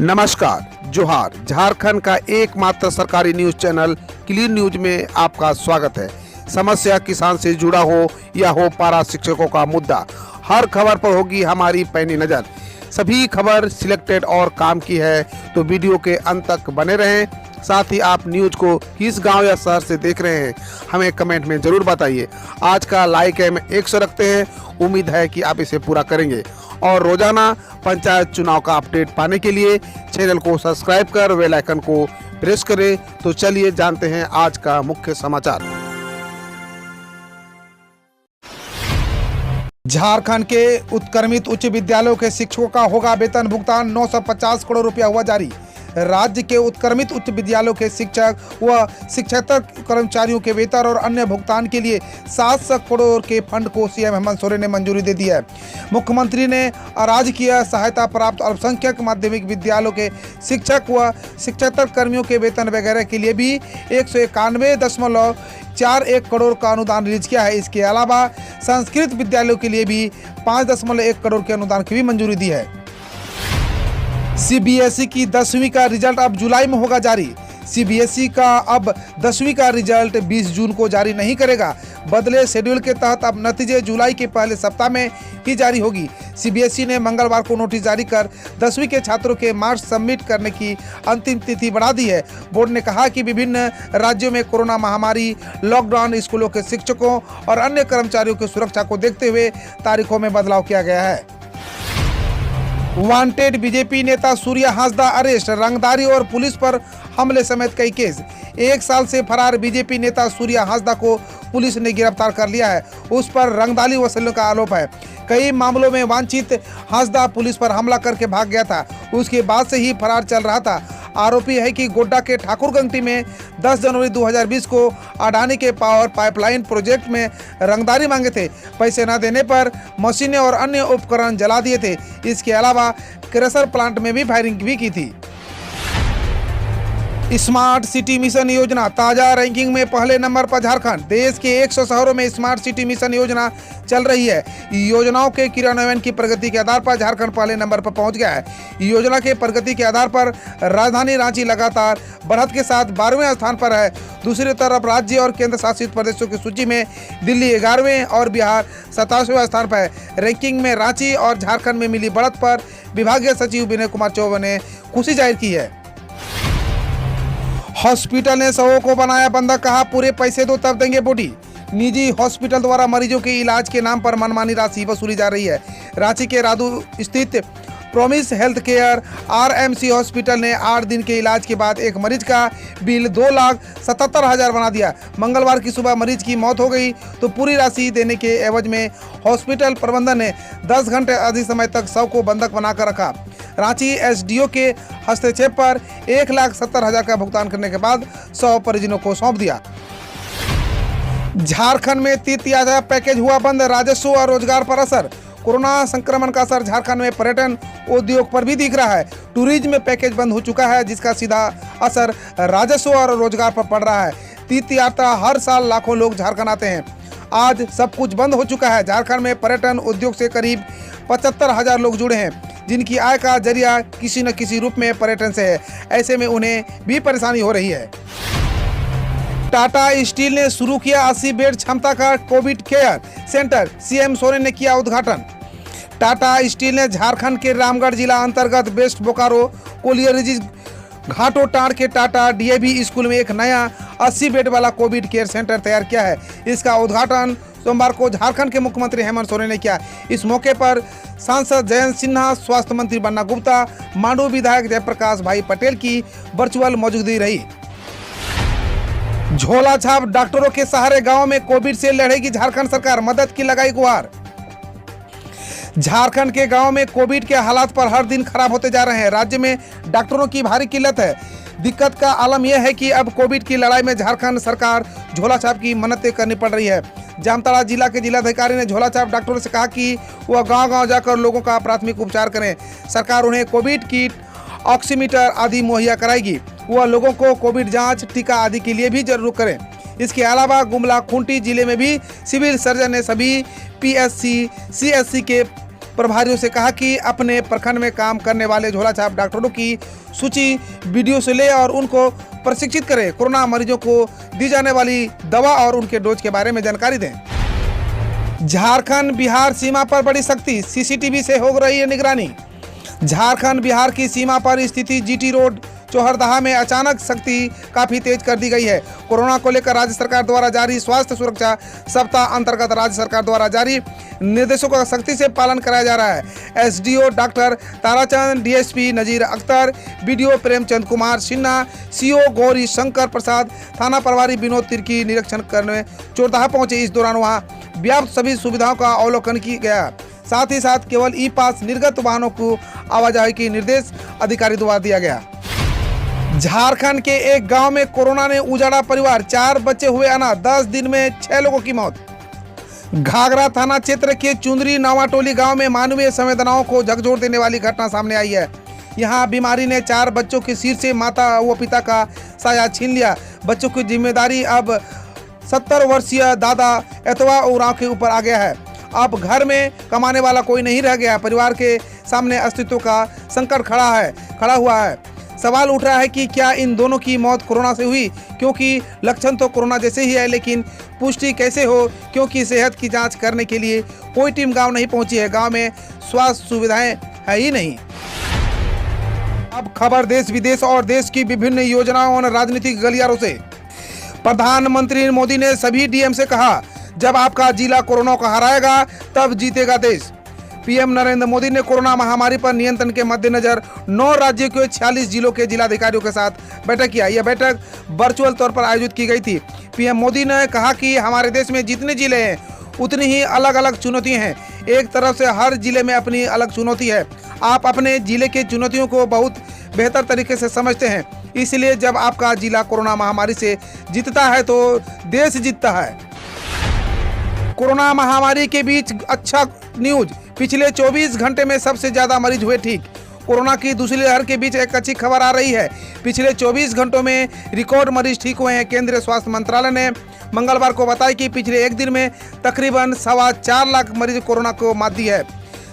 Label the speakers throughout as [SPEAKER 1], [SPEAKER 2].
[SPEAKER 1] नमस्कार, जोहार। झारखंड का एकमात्र सरकारी न्यूज चैनल क्लीन न्यूज में आपका स्वागत है। समस्या किसान से जुड़ा हो या हो पारा शिक्षकों का मुद्दा, हर खबर पर होगी हमारी पैनी नज़र। सभी खबर सिलेक्टेड और काम की है, तो वीडियो के अंत तक बने रहें। साथ ही आप न्यूज को किस गांव या शहर से देख रहे हैं, हमें कमेंट में ज़रूर बताइए। आज का लाइक है 100 रखते हैं, उम्मीद है कि आप इसे पूरा करेंगे। और रोजाना पंचायत चुनाव का अपडेट पाने के लिए चैनल को सब्सक्राइब कर बेल आइकन को प्रेस करें। तो चलिए जानते हैं आज का मुख्य समाचार। झारखंड के उत्क्रमित उच्च विद्यालयों के शिक्षकों का होगा वेतन भुगतान, 950 करोड़ रुपया हुआ जारी। राज्य के उत्क्रमित उच्च विद्यालयों के शिक्षक व शिक्षकेतर कर्मचारियों के वेतन और अन्य भुगतान के लिए 700 करोड़ के फंड को सीएम हेमंत सोरेन ने मंजूरी दे दी है। मुख्यमंत्री ने अराजकीय सहायता प्राप्त अल्पसंख्यक माध्यमिक विद्यालयों के शिक्षक व शिक्षकेतर कर्मियों के वेतन वगैरह के लिए भी 191.41 करोड़ का अनुदान रिलीज किया है। इसके अलावा संस्कृत विद्यालयों के लिए भी 5.1 करोड़ के अनुदान की भी मंजूरी दी है। सीबीएसई की 10वीं का रिजल्ट अब जुलाई में होगा जारी। सीबीएसई का अब 10वीं का रिजल्ट 20 जून को जारी नहीं करेगा। बदले शेड्यूल के तहत अब नतीजे जुलाई के पहले सप्ताह में ही जारी होगी। सीबीएसई ने मंगलवार को नोटिस जारी कर 10वीं के छात्रों के मार्क्स सबमिट करने की अंतिम तिथि बढ़ा दी है। बोर्ड ने कहा कि विभिन्न राज्यों में कोरोना महामारी, लॉकडाउन, स्कूलों के शिक्षकों और अन्य कर्मचारियों की सुरक्षा को देखते हुए तारीखों में बदलाव किया गया है। वांटेड बीजेपी नेता सूर्या हांसदा अरेस्ट, रंगदारी और पुलिस पर हमले समेत कई केस। 1 साल से फरार बीजेपी नेता सूर्या हांसदा को पुलिस ने गिरफ्तार कर लिया है। उस पर रंगदारी वसूलने का आरोप है। कई मामलों में वांछित हांसदा पुलिस पर हमला करके भाग गया था, उसके बाद से ही फरार चल रहा था। आरोपी है कि गोड्डा के ठाकुरगंगटी में 10 जनवरी 2020 को अडानी के पावर पाइपलाइन प्रोजेक्ट में रंगदारी मांगे थे। पैसे न देने पर मशीनें और अन्य उपकरण जला दिए थे। इसके अलावा क्रेशर प्लांट में भी फायरिंग भी की थी। स्मार्ट सिटी मिशन योजना ताजा रैंकिंग में पहले नंबर पर झारखंड। देश के 100 शहरों में स्मार्ट सिटी मिशन योजना चल रही है। योजनाओं के क्रियान्वयन की प्रगति के आधार पर झारखंड पहले नंबर पर पहुंच गया है। योजना के प्रगति के आधार पर राजधानी रांची लगातार बढ़त के साथ 12वें स्थान पर है। दूसरी तरफ राज्य और केंद्र शासित प्रदेशों की सूची में दिल्ली 11वें और बिहार 27वें स्थान पर है। रैंकिंग में रांची और झारखंड में मिली बढ़त पर विभागीय सचिव विनय कुमार चौबे ने खुशी जाहिर की है। हॉस्पिटल ने शवों को बनाया बंधक, कहा पूरे पैसे दो तब देंगे बॉडी। निजी हॉस्पिटल द्वारा मरीजों के इलाज के नाम पर मनमानी राशि वसूली जा रही है। रांची के रादू स्थित promise health care RMC hospital ने 8 दिन के इलाज के बाद एक मरीज का बिल 2,77,000 बना दिया। मंगलवार की सुबह मरीज की मौत हो गई तो पूरी राशि देने के एवज में हॉस्पिटल प्रबंधन ने 10 घंटे अधिक समय तक शव को बंधक बनाकर रखा। रांची एसडीओ के हस्तक्षेप पर 1,70,000 का भुगतान करने के बाद शव परिजनों को सौंप दिया। झारखंड में तीर्थ यात्रा पैकेज हुआ बंद, राजस्व और रोजगार पर असर। कोरोना संक्रमण का असर झारखंड में पर्यटन उद्योग पर भी दिख रहा है। टूरिज्म पैकेज बंद हो चुका है, जिसका सीधा असर राजस्व और रोजगार पर पड़ रहा है। तीर्थ यात्रा हर साल लाखों लोग झारखंड आते हैं। आज सब कुछ बंद हो चुका है। झारखंड में पर्यटन उद्योग से करीब 75,000 लोग जुड़े हैं, जिनकी आय का जरिया किसी न किसी रूप में पर्यटन से है। ऐसे में उन्हें भी परेशानी हो रही है। टाटा स्टील ने शुरू किया 80 बेड क्षमता का Covid care centre, CM Soren ने किया उद्घाटन। टाटा स्टील ने झारखंड के रामगढ़ जिला अंतर्गत वेस्ट बोकारो कोलियरिज घाटोटाड़ के टाटा डीएवी स्कूल में एक नया 80 बेड वाला कोविड केयर सेंटर तैयार किया है। इसका उद्घाटन सोमवार को झारखंड के मुख्यमंत्री हेमंत सोरेन ने किया। इस मौके पर सांसद जयंत सिन्हा, स्वास्थ्य मंत्री बन्ना गुप्ता, मांडू विधायक जयप्रकाश भाई पटेल की वर्चुअल मौजूदगी रही। झोला छाप डॉक्टरों के सहारे गांव में कोविड से लड़ेगी झारखंड सरकार, मदद की लगाई गुहार। झारखंड के गांव में कोविड के हालात पर हर दिन खराब होते जा रहे हैं। राज्य में डॉक्टरों की भारी किल्लत है। दिक्कत का आलम यह है कि अब कोविड की लड़ाई में झारखंड सरकार झोला छाप की मन्नतें करनी पड़ रही है। जामताड़ा जिला के जिलाधिकारी ने झोला छाप डॉक्टरों से कहा कि वह गांव-गांव जाकर लोगों का प्राथमिक उपचार करें। सरकार उन्हें कोविड किट, ऑक्सीमीटर आदि मुहैया कराएगी। वह लोगों को कोविड जांच, टीका आदि के लिए भी जागरूक करें। इसके अलावा गुमला खूंटी जिले में भी सिविल सर्जन ने सभी पीएससी, सीएससी के प्रभारियों से कहा कि अपने प्रखंड में काम करने वाले झोलाछाप डॉक्टरों की सूची वीडियो से ले और उनको प्रशिक्षित करें। कोरोना मरीजों को दी जाने वाली दवा और उनके डोज के बारे में जानकारी दें। झारखंड बिहार सीमा पर बड़ी सख्ती, सीसीटीवी से हो रही है निगरानी। झारखंड बिहार की सीमा पर स्थिति जीटी रोड चौहरदहा में अचानक सख्ती काफी तेज कर दी गई है। कोरोना को लेकर राज्य सरकार द्वारा जारी स्वास्थ्य सुरक्षा सप्ताह अंतर्गत राज्य सरकार द्वारा जारी निर्देशों का सख्ती से पालन कराया जा रहा है। एसडीओ डॉक्टर ताराचंद, डीएसपी नजीर अख्तर, बीडीओ प्रेमचंद कुमार सिन्हा, सीओ गौरी शंकर प्रसाद, थाना प्रभारी विनोद तिर्की निरीक्षण करने चौरदहा पहुंचे। इस दौरान वहां व्याप्त सभी सुविधाओं का अवलोकन किया गया। साथ ही साथ केवल ई पास निर्गत वाहनों को आवाजाही की निर्देश अधिकारी द्वारा दिया गया। झारखंड के एक गांव में कोरोना ने उजाड़ा परिवार, 4 बच्चे हुए अनाथ, 10 दिन में 6 लोगों की मौत। घाघरा थाना क्षेत्र के चुंदरी नावाटोली गांव में मानवीय संवेदनाओं को झकझोर देने वाली घटना सामने आई है। यहां बीमारी ने 4 बच्चों के सिर से माता व पिता का साया छीन लिया। बच्चों की जिम्मेदारी अब 70 वर्षीय दादा एतवा उरांव के ऊपर आ गया है। अब घर में कमाने वाला कोई नहीं रह गया। परिवार के सामने अस्तित्व का संकट खड़ा हुआ है। सवाल उठ रहा है कि क्या इन दोनों की मौत कोरोना से हुई, क्योंकि लक्षण तो कोरोना जैसे ही है, लेकिन पुष्टि कैसे हो, क्योंकि सेहत की जांच करने के लिए कोई टीम गांव नहीं पहुंची है। गांव में स्वास्थ्य सुविधाएं है ही नहीं। अब खबर देश विदेश और देश की विभिन्न योजनाओं और राजनीतिक गलियारों से। प्रधानमंत्री मोदी ने सभी डीएम से कहा, जब आपका जिला कोरोना को हराएगा तब जीतेगा देश। पीएम नरेंद्र मोदी ने कोरोना महामारी पर नियंत्रण के मद्देनजर 9 राज्यों के 46 जिलों के जिलाधिकारियों के साथ बैठक किया। यह बैठक वर्चुअल तौर पर आयोजित की गई थी। पीएम मोदी ने कहा कि हमारे देश में जितने जिले हैं उतनी ही अलग अलग चुनौतियां हैं। एक तरफ से हर जिले में अपनी अलग चुनौती है। आप अपने जिले की चुनौतियों को बहुत बेहतर तरीके से समझते हैं, इसलिए जब आपका जिला कोरोना महामारी से जीतता है तो देश जीतता है। कोरोना महामारी के बीच अच्छा न्यूज, पिछले 24 घंटे में सबसे ज्यादा मरीज हुए ठीक। कोरोना की दूसरी लहर के बीच एक अच्छी खबर आ रही है। पिछले 24 घंटों में रिकॉर्ड मरीज ठीक हुए हैं। केंद्रीय स्वास्थ्य मंत्रालय ने मंगलवार को बताया कि पिछले एक दिन में तकरीबन 4.25 लाख मरीज कोरोना को मात दी है।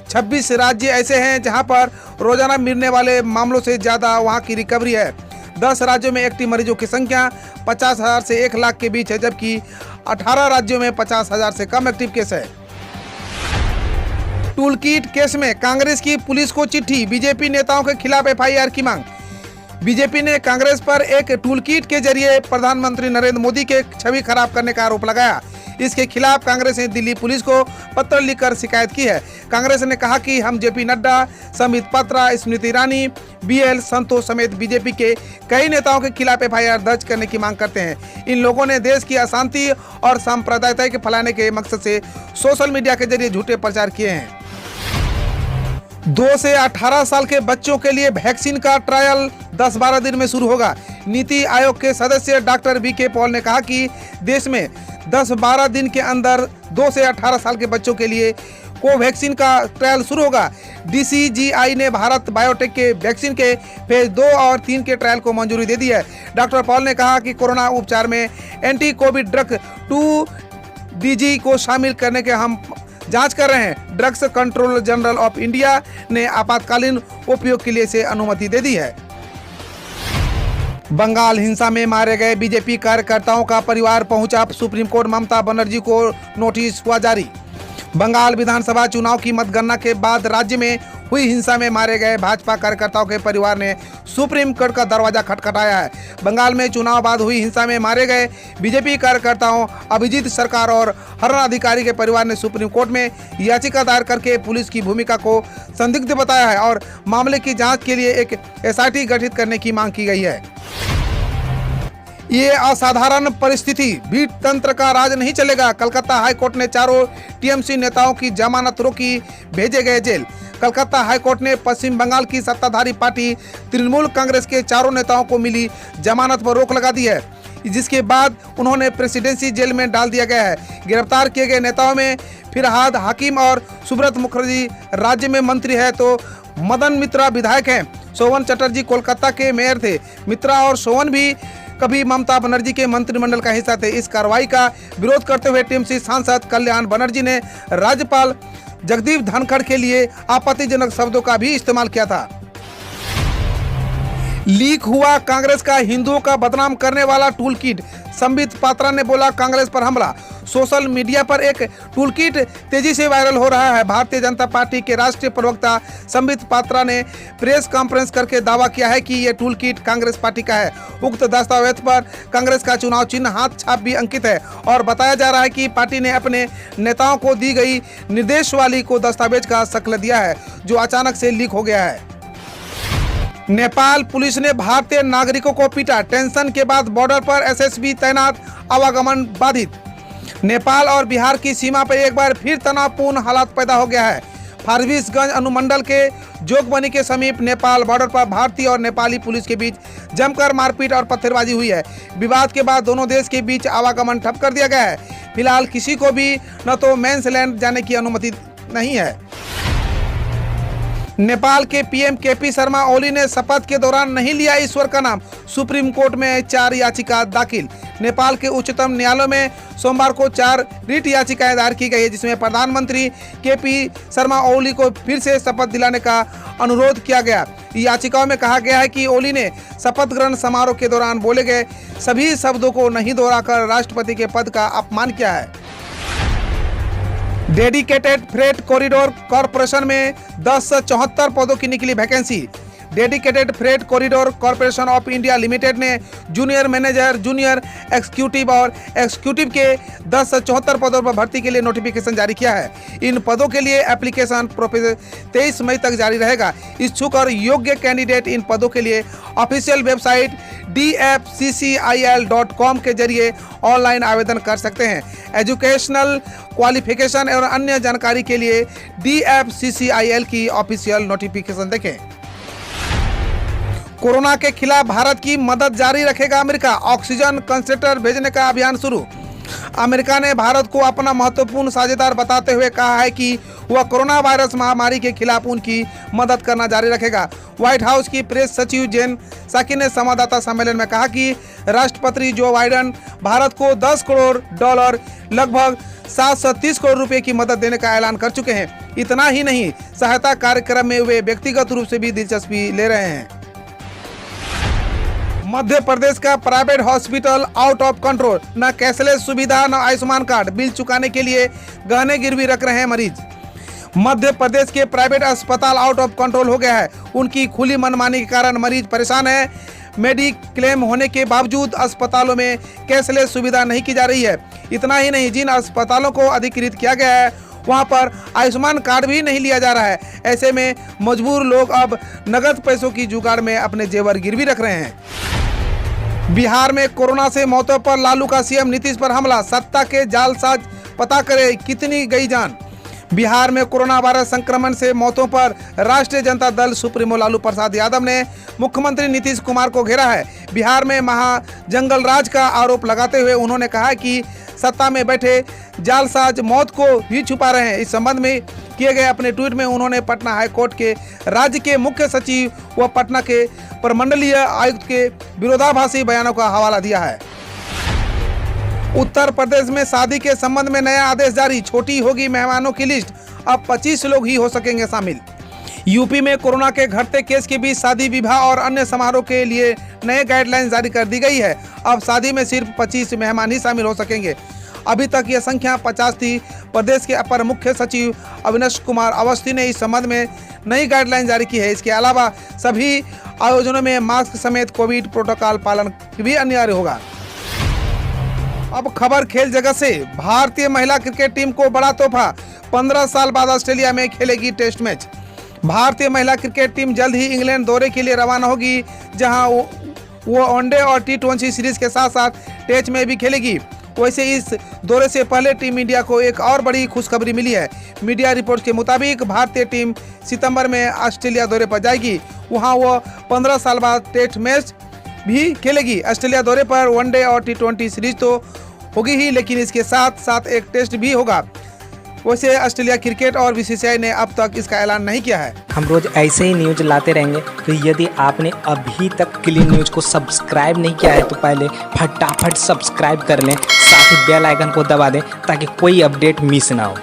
[SPEAKER 1] 26 राज्य ऐसे हैं जहां पर रोजाना मिलने वाले मामलों से ज्यादा वहां की रिकवरी है। 10 राज्यों में एक्टिव मरीजों की संख्या 50,000 से 1 लाख के बीच है, जबकि 18 राज्यों में 50,000 से कम एक्टिव केस है। टूल किट केस में कांग्रेस की पुलिस को चिट्ठी, बीजेपी नेताओं के खिलाफ एफआईआर की मांग। बीजेपी ने कांग्रेस पर एक टूल किट के जरिए प्रधानमंत्री नरेंद्र मोदी के छवि खराब करने का आरोप लगाया। इसके खिलाफ कांग्रेस ने दिल्ली पुलिस को पत्र लिखकर शिकायत की है। कांग्रेस ने कहा कि हम जेपी नड्डा, संबित पात्रा, स्मृति ईरानी, बीएल संतोष समेत बीजेपी के कई नेताओं के खिलाफ एफआईआर दर्ज करने की मांग करते हैं। इन लोगों ने देश की अशांति और सांप्रदायिकता के फैलाने के मकसद से सोशल मीडिया के जरिए झूठे प्रचार किए हैं। 2 से 18 साल के बच्चों के लिए वैक्सीन का ट्रायल 10-12 दिन में शुरू होगा। नीति आयोग के सदस्य डॉक्टर वीके पॉल ने कहा कि देश में 10-12 दिन के अंदर 2 से 18 साल के बच्चों के लिए कोवैक्सीन का ट्रायल शुरू होगा। डीसीजीआई ने भारत बायोटेक के वैक्सीन के फेज 2 और 3 के ट्रायल को मंजूरी दे दी है। डॉक्टर पॉल ने कहा कि कोरोना उपचार में एंटी कोविड ड्रग 2DG को शामिल करने के हम जांच कर रहे हैं। Drugs controller general of India ने आपातकालीन उपयोग के लिए इसे अनुमति दे दी है। बंगाल हिंसा में मारे गए बीजेपी कार्यकर्ताओं का परिवार पहुंचा सुप्रीम कोर्ट। ममता बनर्जी को नोटिस हुआ जारी। बंगाल विधानसभा चुनाव की मतगणना के बाद राज्य में हुई हिंसा में मारे गए भाजपा कार्यकर्ताओं के परिवार ने सुप्रीम कोर्ट का दरवाजा खटखटाया है। बंगाल में चुनाव बाद हुई हिंसा में मारे गए बीजेपी कार्यकर्ताओं अभिजीत सरकार और हरण अधिकारी के परिवार ने सुप्रीम कोर्ट में याचिका दायर करके पुलिस की भूमिका को संदिग्ध बताया है और मामले की जांच के लिए एक एसआईटी गठित करने की मांग की गई है। ये असाधारण परिस्थिति, भीड़ तंत्र का राज नहीं चलेगा। कलकत्ता हाईकोर्ट ने चारों टीएमसी नेताओं की जमानत रोकी, भेजे गए जेल। कलकत्ता हाईकोर्ट ने पश्चिम बंगाल की सत्ताधारी पार्टी तृणमूल कांग्रेस के चारों नेताओं को मिली जमानत पर रोक लगा दी है, जिसके बाद उन्होंने प्रेसिडेंसी जेल में डाल दिया गया है। गिरफ्तार किए गए नेताओं में फिरहाद हाकिम और सुब्रत मुखर्जी राज्य में मंत्री है, तो मदन मित्रा विधायक हैं। सोवन चटर्जी कोलकाता के मेयर थे। मित्रा और सोवन भी कभी ममता बनर्जी के मंत्रिमंडल का हिस्सा थे। इस कार्रवाई का विरोध करते हुए टीएमसी सांसद कल्याण बनर्जी ने राज्यपाल जगदीप धनखड़ के लिए आपत्तिजनक शब्दों का भी इस्तेमाल किया था। लीक हुआ कांग्रेस का हिंदुओं का बदनाम करने वाला टूल किट, संबित पात्रा ने बोला कांग्रेस पर हमला। सोशल मीडिया पर एक टूल किट तेजी से वायरल हो रहा है। भारतीय जनता पार्टी के राष्ट्रीय प्रवक्ता संबित पात्रा ने प्रेस कॉन्फ्रेंस करके दावा किया है कि यह टूल किट कांग्रेस पार्टी का है। उक्त दस्तावेज पर कांग्रेस का चुनाव चिन्ह हाथ छाप भी अंकित है और बताया जा रहा है कि पार्टी ने अपने नेताओं को दी गई निर्देशवाली को दस्तावेज का शक्ल दिया है, जो अचानक से लीक हो गया है। नेपाल पुलिस ने भारतीय नागरिकों को पीटा, टेंशन के बाद बॉर्डर पर एसएसबी तैनात, आवागमन बाधित। नेपाल और बिहार की सीमा पर एक बार फिर तनावपूर्ण हालात पैदा हो गया है। फारबिसगंज अनुमंडल के जोगबनी के समीप नेपाल बॉर्डर पर भारतीय और नेपाली पुलिस के बीच जमकर मारपीट और पत्थरबाजी हुई है। विवाद के बाद दोनों देश के बीच आवागमन ठप कर दिया गया है। फिलहाल किसी को भी न तो मेंस लैंड जाने की अनुमति नहीं है। नेपाल के पीएम केपी शर्मा ओली ने शपथ के दौरान नहीं लिया ईश्वर का नाम, सुप्रीम कोर्ट में 4 याचिका दाखिल। नेपाल के उच्चतम न्यायालय में सोमवार को 4 रिट याचिकाएं दायर की गई है, जिसमें प्रधानमंत्री केपी शर्मा ओली को फिर से शपथ दिलाने का अनुरोध किया गया। याचिकाओं में कहा गया है कि ओली ने शपथ ग्रहण समारोह के दौरान बोले गए सभी शब्दों को नहीं दोहराकर राष्ट्रपति के पद का अपमान किया है। डेडिकेटेड फ्रेट कॉरिडोर कॉरपोरेशन में 10 से 74 पदों की निकली vacancy. Dedicated freight corridor corporation of India limited ने जूनियर मैनेजर, जूनियर एक्जीक्यूटिव और एक्जीक्यूटिव के 10 से 74 पदों पर भर्ती के लिए नोटिफिकेशन जारी किया है। इन पदों के लिए एप्लीकेशन 23 मई तक जारी रहेगा। इच्छुक और योग्य कैंडिडेट इन पदों के लिए ऑफिशियल वेबसाइट dfccil.com के जरिए ऑनलाइन आवेदन कर सकते हैं। एजुकेशनल क्वालिफिकेशन और अन्य जानकारी के लिए DFCCIL की ऑफिशियल नोटिफिकेशन देखें। कोरोना के खिलाफ भारत की मदद जारी रखेगा अमेरिका, ऑक्सीजन कंसंट्रेटर भेजने का अभियान शुरू। अमेरिका ने भारत को अपना महत्वपूर्ण साझेदार बताते हुए कहा है कि वह कोरोना वायरस महामारी के खिलाफ उनकी मदद करना जारी रखेगा। व्हाइट हाउस की प्रेस सचिव जेन साकी ने संवाददाता सम्मेलन में कहा कि राष्ट्रपति जो बाइडेन भारत को $10 करोड़ लगभग 730 करोड़ रुपए की मदद देने का ऐलान कर चुके हैं। इतना ही नहीं, सहायता कार्यक्रम में वे व्यक्तिगत रूप से भी दिलचस्पी ले रहे हैं। मध्य प्रदेश का private hospital out of control, न कैशलेस सुविधा न आयुष्मान कार्ड, बिल चुकाने के लिए गहने गिरवी रख रहे हैं मरीज। मध्य प्रदेश के प्राइवेट अस्पताल आउट ऑफ कंट्रोल हो गया है। उनकी खुली मनमानी के कारण मरीज परेशान है। मेडिक्लेम होने के बावजूद अस्पतालों में कैशलेस सुविधा नहीं की जा रही है। इतना ही नहीं, जिन अस्पतालों को अधिकृत किया गया है वहां पर आयुष्मान कार्ड भी नहीं लिया जा रहा है। ऐसे में मजबूर लोग अब नगद पैसों की जुगाड़ में अपने जेवर गिरवी रख रहे हैं। बिहार में कोरोना से मौतों पर लालू का सीएम नीतीश पर हमला, सत्ता के जालसाज पता करे कितनी गई जान। बिहार में कोरोना वायरस संक्रमण से मौतों पर राष्ट्रीय जनता दल सुप्रीमो लालू प्रसाद यादव ने मुख्यमंत्री नीतीश कुमार को घेरा है। बिहार में महाजंगल राज का आरोप लगाते हुए उन्होंने कहा कि सत्ता में बैठे जालसाज मौत को भी छुपा रहे हैं। इस संबंध में किए गए अपने ट्वीट में उन्होंने पटना हाईकोर्ट के राज्य के मुख्य सचिव व पटना के प्रमंडलीय आयुक्त के विरोधाभासी बयानों का हवाला दिया है। उत्तर प्रदेश में शादी के संबंध में नया आदेश जारी, छोटी होगी मेहमानों की लिस्ट, अब 25 लोग ही हो सकेंगे शामिल। यूपी में कोरोना के घटते केस के बीच शादी, विवाह और अन्य समारोह के लिए नए गाइडलाइंस जारी कर दी गई है। अब शादी में सिर्फ 25 मेहमान ही शामिल हो सकेंगे। अभी तक यह संख्या 50 थी। प्रदेश के अपर मुख्य सचिव अविनाश कुमार अवस्थी ने इस संबंध में नई गाइडलाइन जारी की है। इसके अलावा सभी आयोजनों में मास्क समेत कोविड प्रोटोकॉल पालन भी अनिवार्य होगा। अब खबर खेल जगत से, भारतीय महिला क्रिकेट टीम को बड़ा तोहफा, 15 साल बाद ऑस्ट्रेलिया में खेलेगी टेस्ट मैच। भारतीय महिला क्रिकेट टीम जल्द ही इंग्लैंड दौरे के लिए रवाना होगी, जहां वो वनडे और T20 सीरीज के साथ साथ टेस्ट में भी खेलेगी। वैसे इस दौरे से पहले टीम इंडिया को एक और बड़ी खुशखबरी मिली है। मीडिया रिपोर्ट्स के मुताबिक भारतीय टीम सितंबर में ऑस्ट्रेलिया दौरे पर जाएगी। वहां वो 15 साल बाद टेस्ट मैच भी खेलेगी। ऑस्ट्रेलिया दौरे पर वनडे और T20 सीरीज तो होगी ही, लेकिन इसके साथ साथ एक टेस्ट भी होगा। वैसे ऑस्ट्रेलिया क्रिकेट और BCCI ने अब तक इसका ऐलान नहीं किया है।
[SPEAKER 2] हम रोज ऐसे ही न्यूज लाते रहेंगे, तो यदि आपने अभी तक क्लीन न्यूज को सब्सक्राइब नहीं किया है तो पहले फटाफट सब्सक्राइब कर लें, साथ ही बेल आइकन को दबा दें ताकि कोई अपडेट मिस ना हो।